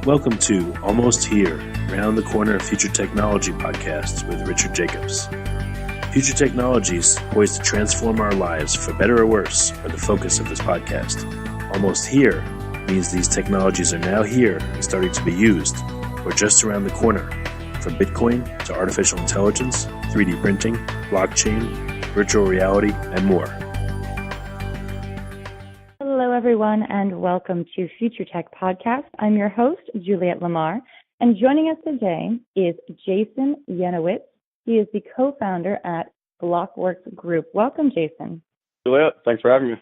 Welcome to Almost Here, Round the Corner Future Technology podcast with Richard Jacobs. Future technologies poised to transform our lives for better or worse are the focus of this podcast. Almost here means these technologies are now here and starting to be used, or just around the corner, from Bitcoin to artificial intelligence, 3D printing, blockchain, virtual reality, and more. Hello, everyone, and welcome to Future Tech Podcast. I'm your host, Juliette Lamar, and joining us today is Jason Yanowitz. He is the co-founder at Blockworks Group. Welcome, Jason. Juliette, thanks for having me.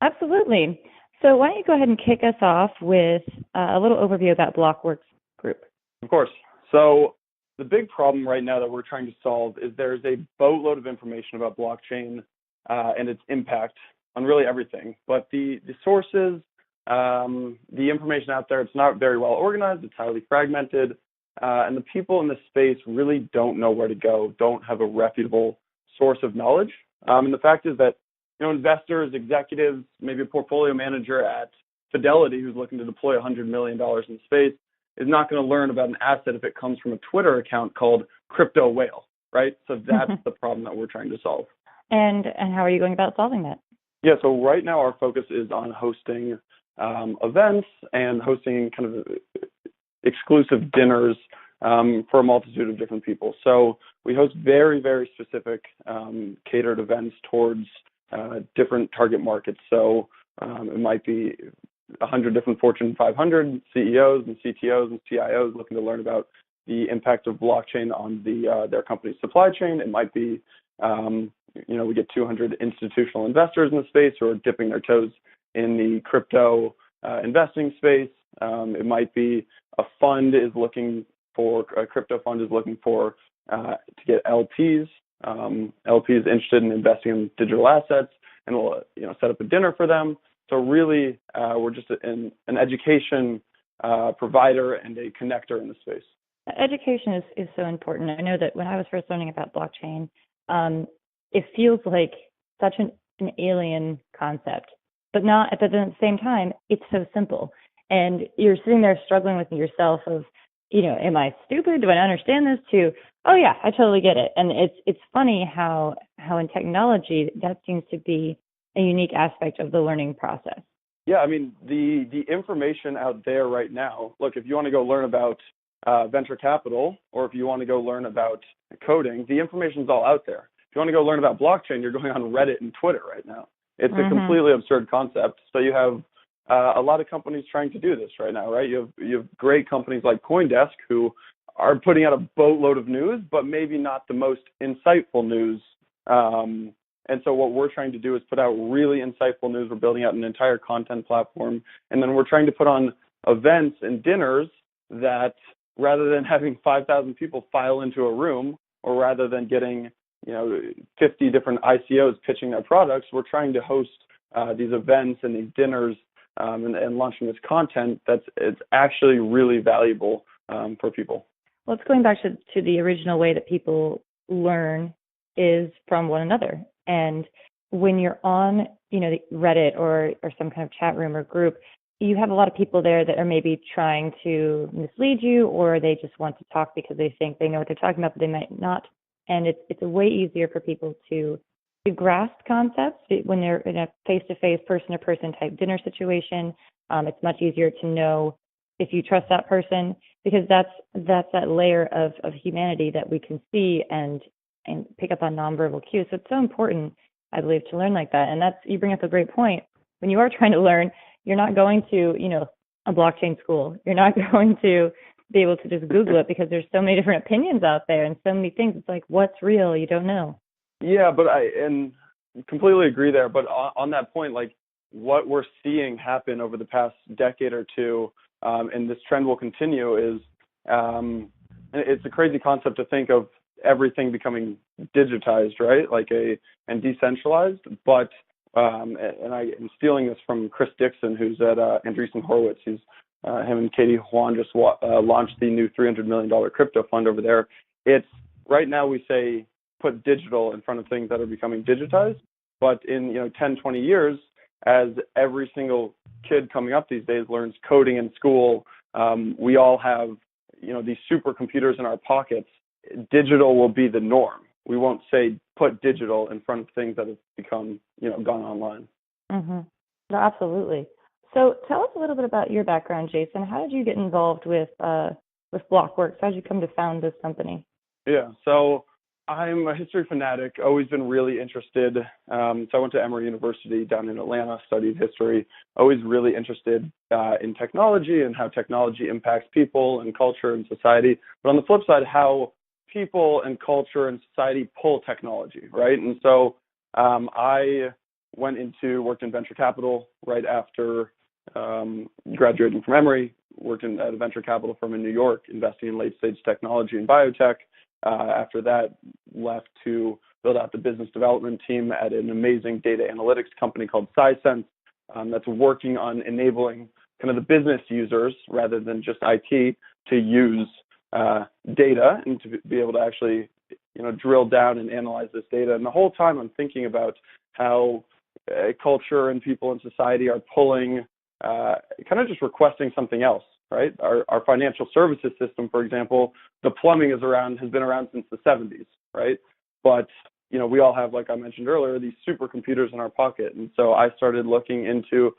Absolutely. So why don't you go ahead and kick us off with a little overview about Blockworks Group? Of course. So the big problem right now that we're trying to solve is there's a boatload of information about blockchain and its impact on really everything. But the sources, the information out there, it's not very well organized, it's highly fragmented, and the people in this space really don't know where to go, don't have a reputable source of knowledge. And the fact is that, investors, executives, maybe a portfolio manager at Fidelity who's looking to deploy $100 million in space is not going to learn about an asset if it comes from a Twitter account called Crypto Whale, right? So that's the problem that we're trying to solve. And how are you going about solving that? Yeah, so right now our focus is on hosting events and hosting kind of exclusive dinners for a multitude of different people. So we host very, very specific catered events towards different target markets. So it might be 100 different Fortune 500 CEOs and CTOs and CIOs looking to learn about the impact of blockchain on their company's supply chain. It might be we get 200 institutional investors in the space who are dipping their toes in the crypto investing space. It might be a crypto fund is looking for to get LPs. LPs interested in investing in digital assets, and we'll set up a dinner for them. So really, we're just an education provider and a connector in the space. Education is so important. I know that when I was first learning about blockchain, it feels like such an alien concept, but at the same time, it's so simple. And you're sitting there struggling with yourself of, am I stupid? Do I understand this? To, oh yeah, I totally get it. And it's funny how in technology that seems to be a unique aspect of the learning process. Yeah, I mean, the information out there right now, look, if you want to go learn about venture capital, or if you want to go learn about coding, the information's all out there. If you want to go learn about blockchain, you're going on Reddit and Twitter right now. It's a completely absurd concept. So you have a lot of companies trying to do this right now, right? You have great companies like CoinDesk who are putting out a boatload of news, but maybe not the most insightful news. And so what we're trying to do is put out really insightful news. We're building out an entire content platform. And then we're trying to put on events and dinners that, rather than having 5,000 people file into a room, or rather than getting 50 different ICOs pitching their products, we're trying to host these events and these dinners and launching this content it's actually really valuable for people. Well, it's going back to the original way that people learn is from one another. And when you're on, Reddit or some kind of chat room or group, you have a lot of people there that are maybe trying to mislead you, or they just want to talk because they think they know what they're talking about, but they might not. And it's a way easier for people to grasp concepts when they're in a face-to-face, person-to-person type dinner situation. It's much easier to know if you trust that person, because that's that layer of humanity that we can see and pick up on nonverbal cues. So it's so important, I believe, to learn like that. And you bring up a great point. When you are trying to learn, you're not going to, a blockchain school. You're not going to be able to just Google it, because there's so many different opinions out there and so many things. It's like, what's real? You don't know. Yeah, but I completely agree there. But on that point, like what we're seeing happen over the past decade or two, and this trend will continue, is it's a crazy concept to think of everything becoming digitized, right? And decentralized. But and I am stealing this from Chris Dixon, who's at Andreessen Horowitz. Him and Katie Huan just launched the new $300 million crypto fund over there. It's right now we say put digital in front of things that are becoming digitized. But in 10, 20 years, as every single kid coming up these days learns coding in school, we all have, these supercomputers in our pockets. Digital will be the norm. We won't say put digital in front of things that have become, gone online. Mm-hmm. No, absolutely. So tell us a little bit about your background, Jason. How did you get involved with Blockworks? How did you come to found this company? Yeah, so I'm a history fanatic, always been really interested. So I went to Emory University down in Atlanta, studied history, always really interested in technology and how technology impacts people and culture and society. But on the flip side, how people and culture and society pull technology, right? And so I worked in venture capital right after graduating from Emory, worked at a venture capital firm in New York, investing in late stage technology and biotech. After that, left to build out the business development team at an amazing data analytics company called SciSense that's working on enabling kind of the business users rather than just IT to use data and to be able to actually, drill down and analyze this data. And the whole time I'm thinking about how culture and people in society are pulling, kind of just requesting something else. Right, our financial services system, for example, the plumbing has been around since the 70s, right? But we all have, like I mentioned earlier, these supercomputers in our pocket, and so I started looking into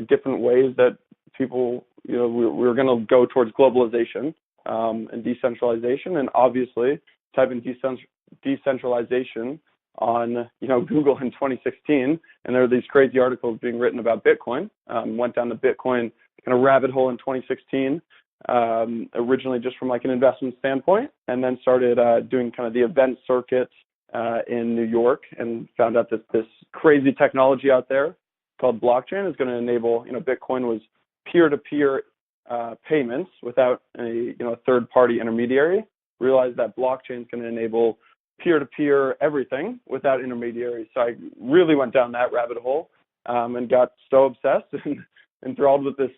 different ways that people, we were going to go towards globalization and decentralization, and obviously type in decentralization on Google in 2016, and there are these crazy articles being written about Bitcoin. Went down the Bitcoin kind of rabbit hole in 2016, originally just from like an investment standpoint, and then started doing kind of the event circuit in New York, and found out that this crazy technology out there called blockchain is going to enable, Bitcoin was peer-to-peer payments without a third-party intermediary. Realized that blockchain is going to enable peer-to-peer everything without intermediaries. So I really went down that rabbit hole and got so obsessed and enthralled with this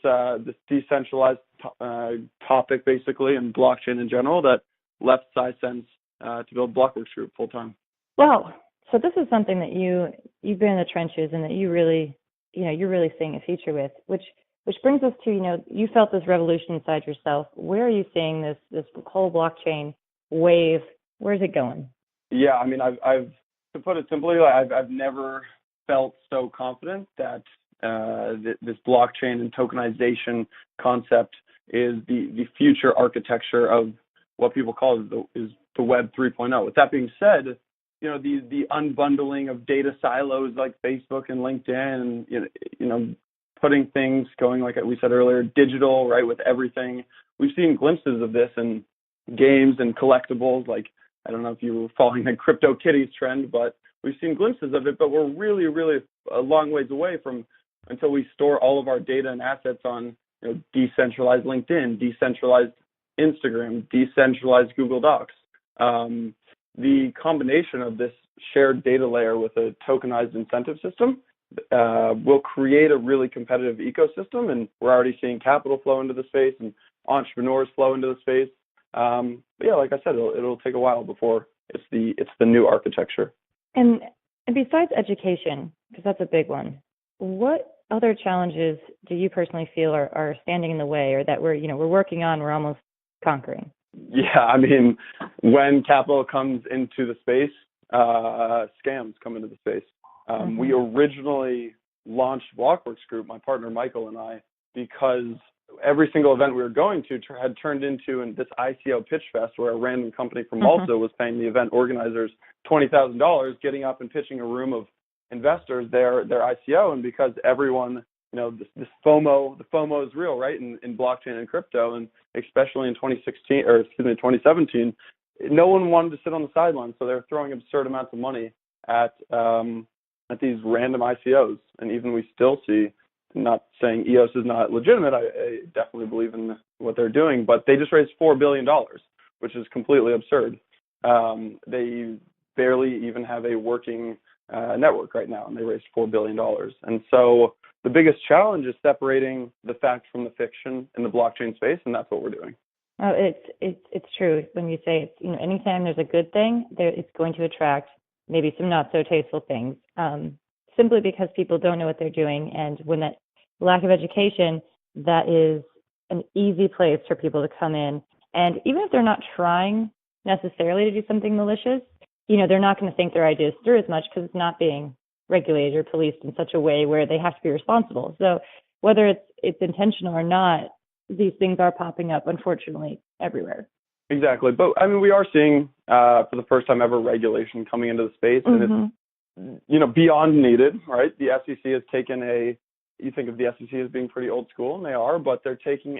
decentralized topic, basically, and blockchain in general, that left SciSense to build Blockworks Group full time. Wow. So this is something that you've been in the trenches and that you're really seeing a future with, which brings us to, you felt this revolution inside yourself. Where are you seeing this whole blockchain wave? Where's it going? Yeah, I mean, I've to put it simply, I've never felt so confident that this blockchain and tokenization concept is the future architecture of what people call is the Web 3.0. With that being said, the unbundling of data silos like Facebook and LinkedIn, and putting things going, like we said earlier, digital, right, with everything. We've seen glimpses of this in games and collectibles. Like, I don't know if you were following the CryptoKitties trend, but we've seen glimpses of it. But we're really, really a long ways away from until we store all of our data and assets on decentralized LinkedIn, decentralized Instagram, decentralized Google Docs. The combination of this shared data layer with a tokenized incentive system will create a really competitive ecosystem, and we're already seeing capital flow into the space and entrepreneurs flow into the space. But yeah, like I said, it'll take a while before it's the new architecture. And besides education, because that's a big one, what other challenges do you personally feel are standing in the way, or that we're working on, we're almost conquering? Yeah, I mean, when capital comes into the space, scams come into the space. We originally launched Blockworks Group, my partner Michael and I, because every single event we were going to had turned into this ICO pitch fest where a random company from Malta was paying the event organizers $20,000, getting up and pitching a room of investors their ICO. And because everyone, this FOMO, the FOMO is real, right, in blockchain and crypto, and especially in 2017, no one wanted to sit on the sidelines, so they're throwing absurd amounts of money at these random ICOs. And even we still see, not saying EOS is not legitimate, I definitely believe in what they're doing, but they just raised $4 billion, which is completely absurd. They barely even have a working network right now, and they raised $4 billion. And so the biggest challenge is separating the fact from the fiction in the blockchain space, and that's what we're doing. Oh, it's true when you say it's, anytime there's a good thing, it's going to attract maybe some not so tasteful things, simply because people don't know what they're doing, and when that lack of education, that is an easy place for people to come in. And even if they're not trying necessarily to do something malicious, they're not going to think their ideas through as much because it's not being regulated or policed in such a way where they have to be responsible. So whether it's intentional or not, these things are popping up, unfortunately, everywhere. Exactly. But I mean, we are seeing for the first time ever regulation coming into the space, and it's, beyond needed, right? The SEC has taken you think of the SEC as being pretty old school, and they are, but they're taking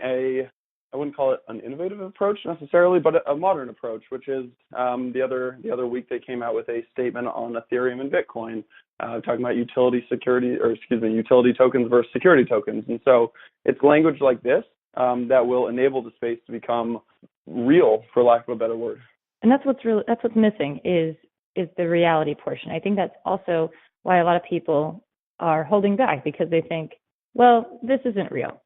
I wouldn't call it an innovative approach necessarily, but a modern approach, which is the other week they came out with a statement on Ethereum and Bitcoin, talking about utility tokens versus security tokens. And so it's language like this that will enable the space to become real, for lack of a better word. And that's what's missing is the reality portion. I think that's also why a lot of people are holding back, because they think, well, this isn't real.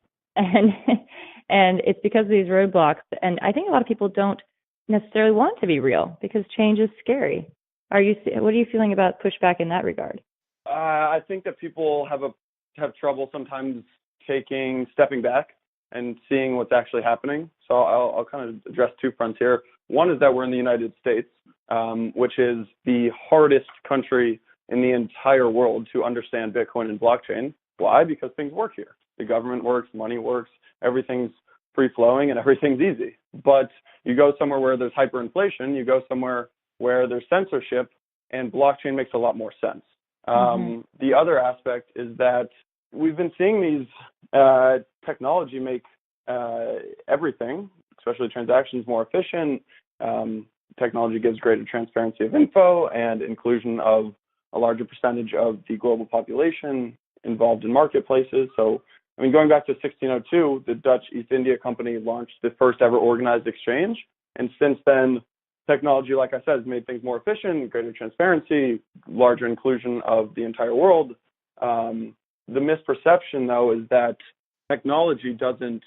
And it's because of these roadblocks. And I think a lot of people don't necessarily want it to be real because change is scary. What are you feeling about pushback in that regard? I think that people have trouble sometimes stepping back and seeing what's actually happening. So I'll kind of address two fronts here. One is that we're in the United States, which is the hardest country in the entire world to understand Bitcoin and blockchain. Why? Because things work here. The government works, money works, everything's free-flowing, and everything's easy. But you go somewhere where there's hyperinflation, you go somewhere where there's censorship, and blockchain makes a lot more sense. The other aspect is that we've been seeing these technology make everything, especially transactions, more efficient. Technology gives greater transparency of info and inclusion of a larger percentage of the global population involved in marketplaces. So, I mean, going back to 1602, the Dutch East India Company launched the first ever organized exchange. And since then, technology, like I said, has made things more efficient, greater transparency, larger inclusion of the entire world. The misperception, though, is that technology doesn't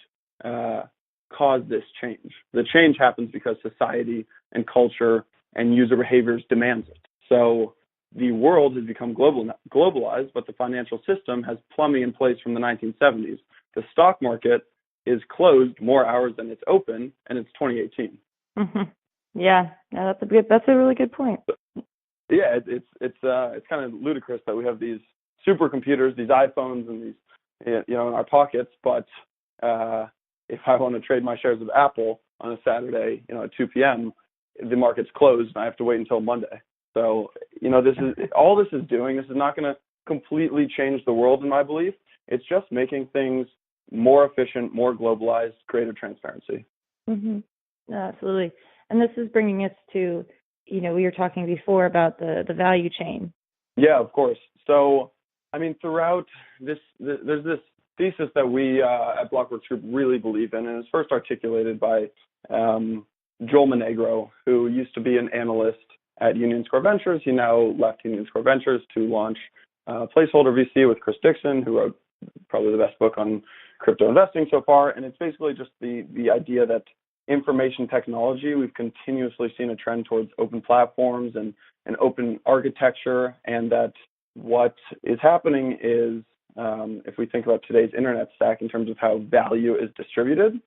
cause this change. The change happens because society and culture and user behaviors demands it. So the world has become globalized, but the financial system has plumbing in place from the 1970s. The stock market is closed more hours than it's open, and it's 2018. Yeah, that's a really good point. Yeah, it's kind of ludicrous that we have these supercomputers, these iPhones, and these in our pockets. But if I want to trade my shares of Apple on a Saturday, at 2 p.m., the market's closed, and I have to wait until Monday. So, this is not going to completely change the world, in my belief. It's just making things more efficient, more globalized, greater transparency. Absolutely. And this is bringing us to, we were talking before about the value chain. Yeah, of course. So, I mean, throughout this, there's this thesis that we at Blockworks Group really believe in, and it's first articulated by Joel Monegro, who used to be an analyst at Union Square Ventures. He now left Union Square Ventures to launch Placeholder VC with Chris Dixon, who wrote probably the best book on crypto investing so far. And it's basically just the idea that information technology, we've continuously seen a trend towards open platforms and open architecture, and that what is happening is, if we think about today's internet stack in terms of how value is distributed,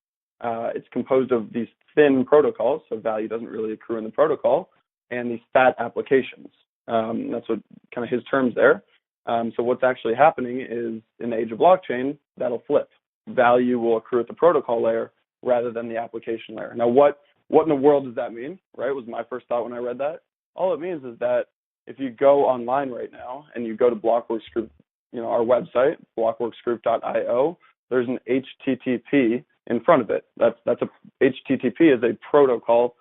it's composed of these thin protocols, so value doesn't really accrue in the protocol, and these fat applications. That's what kind of his terms there. So what's actually happening is, in the age of blockchain, that'll flip. Value will accrue at the protocol layer rather than the application layer. Now, what in the world does that mean, right, was my first thought when I read that. All it means is that if you go online right now and you go to Blockworks Group, our website, blockworksgroup.io, there's an HTTP in front of it. That's a HTTP is a protocol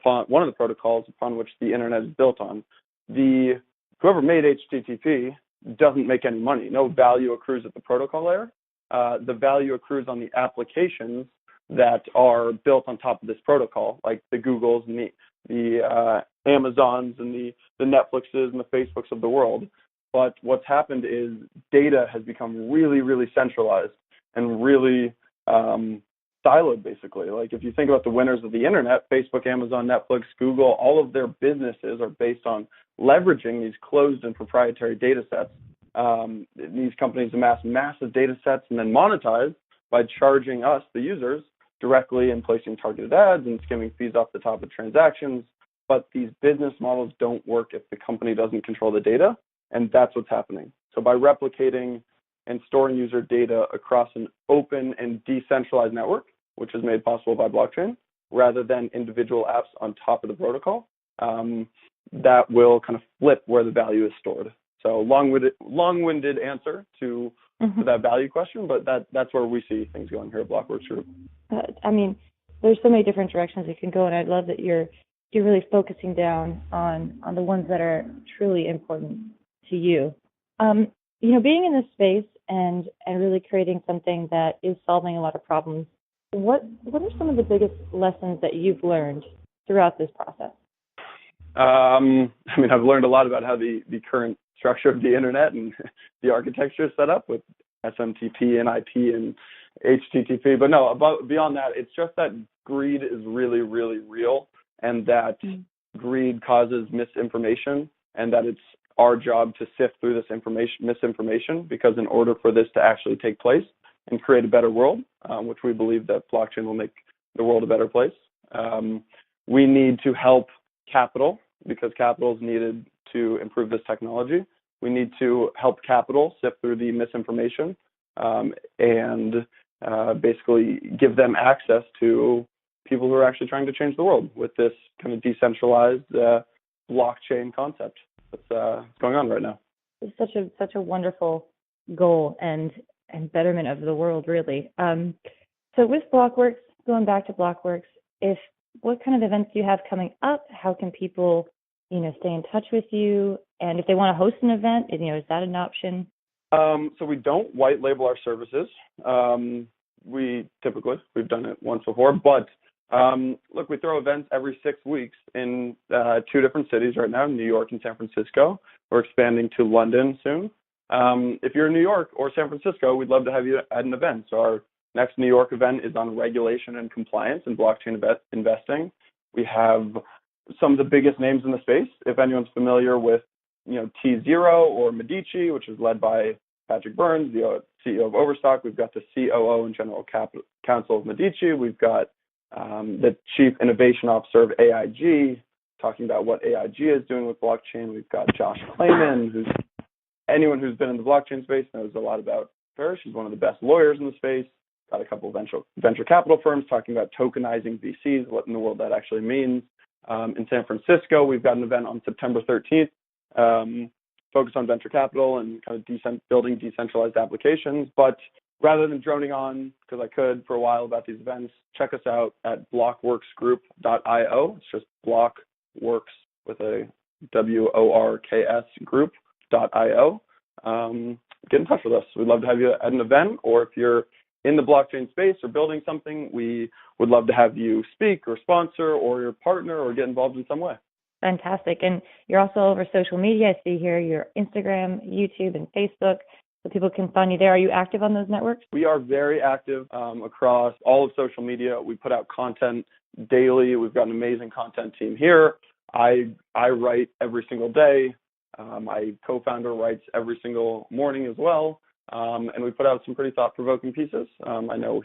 one of the protocols upon which the internet is built on. Whoever made HTTP doesn't make any money. No value accrues at the protocol layer. The value accrues on the applications that are built on top of this protocol, like the Googles and the Amazons and the Netflixes and the Facebooks of the world. But what's happened is data has become really, really centralized and really siloed, basically. Like, if you think about the winners of the internet, Facebook, Amazon, Netflix, Google, all of their businesses are based on leveraging these closed and proprietary data sets. These companies amass massive data sets and then monetize by charging us, the users, directly and placing targeted ads and skimming fees off the top of transactions. But these business models don't work if the company doesn't control the data, and that's what's happening. So by replicating and storing user data across an open and decentralized network, which is made possible by blockchain, rather than individual apps on top of the protocol, that will kind of flip where the value is stored. So long-winded answer to that value question, but that's where we see things going here at Blockworks Group. I mean, there's so many different directions it can go, and I love that you're really focusing down on the ones that are truly important to you. Being in this space and really creating something that is solving a lot of problems, what are some of the biggest lessons that you've learned throughout this process? I've learned a lot about how the current structure of the internet and the architecture is set up with SMTP and IP and HTTP. But no, beyond that, it's just that greed is really, really real, and that greed causes misinformation, and that it's our job to sift through this misinformation, because in order for this to actually take place and create a better world, which we believe that blockchain will make the world a better place, we need to help capital, because capital is needed to improve this technology. We need to help capital sift through the misinformation and basically give them access to people who are actually trying to change the world with this kind of decentralized blockchain concept that's going on right now. It's such a wonderful goal and betterment of the world, really. So with Blockworks, going back to Blockworks, what kind of events do you have coming up? How can people, stay in touch with you? And if they want to host an event, is that an option? So we don't white label our services. We've done it once before, but look, we throw events every 6 weeks in 2 different cities right now, New York and San Francisco. We're expanding to London soon. If you're in New York or San Francisco, we'd love to have you at an event. So our next New York event is on regulation and compliance in blockchain investing. We have some of the biggest names in the space. If anyone's familiar with, T0 or Medici, which is led by Patrick Burns, the CEO of Overstock, we've got the COO and General Counsel of Medici. We've got the Chief Innovation Officer of AIG, talking about what AIG is doing with blockchain. We've got Josh Clayman, anyone who's been in the blockchain space knows a lot about her. She's one of the best lawyers in the space. Got a couple of venture capital firms talking about tokenizing VCs, what in the world that actually means. In San Francisco, we've got an event on September 13th, focused on venture capital and kind of building decentralized applications. But rather than droning on, because I could for a while about these events, check us out at blockworksgroup.io. It's just Blockworks with a WORKS group.io. Get in touch with us. We'd love to have you at an event, or if you're in the blockchain space or building something, we would love to have you speak or sponsor or your partner or get involved in some way. Fantastic. And you're also over social media. I see here your Instagram, YouTube, and Facebook, so people can find you there. Are you active on those networks? We are very active across all of social media. We put out content daily. We've got an amazing content team here. I write every single day. My co-founder writes every single morning as well. And we put out some pretty thought-provoking pieces. I know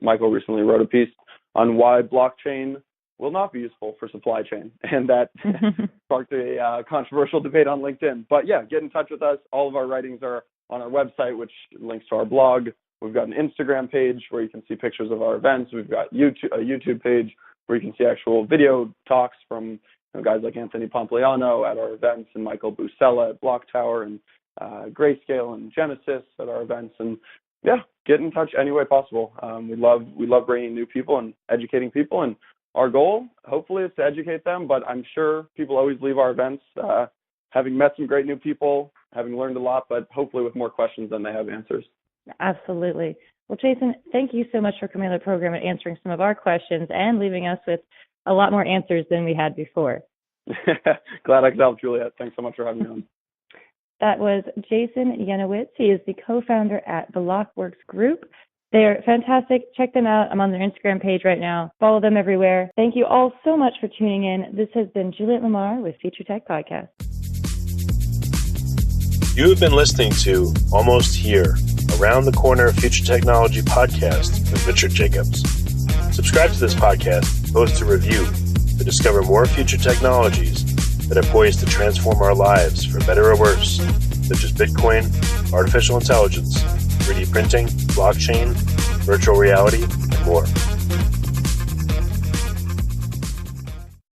Michael recently wrote a piece on why blockchain will not be useful for supply chain, and that sparked a controversial debate on LinkedIn. But yeah, get in touch with us. All of our writings are on our website, which links to our blog. We've got an Instagram page where you can see pictures of our events. We've got a YouTube page where you can see actual video talks from guys like Anthony Pompliano at our events, and Michael Buscella at Block Tower, and Grayscale and Genesis at our events. And yeah, get in touch any way possible. We love bringing new people and educating people, and our goal hopefully is to educate them, but I'm sure people always leave our events having met some great new people, having learned a lot, but hopefully with more questions than they have answers. Absolutely. Well, Jason, thank you so much for coming on the program and answering some of our questions and leaving us with a lot more answers than we had before. Glad I could help, Juliet. Thanks so much for having me on. That was Jason Yanowitz. He is the co-founder at Blockworks Group. They're fantastic. Check them out. I'm on their Instagram page right now. Follow them everywhere. Thank you all so much for tuning in. This has been Juliet Lamar with Future Tech Podcast. You have been listening to Almost Here, Around the Corner Future Technology podcast with Richard Jacobs. Subscribe to this podcast, post a review to discover more future technologies that are poised to transform our lives for better or worse, such as Bitcoin, artificial intelligence, 3D printing, blockchain, virtual reality, and more.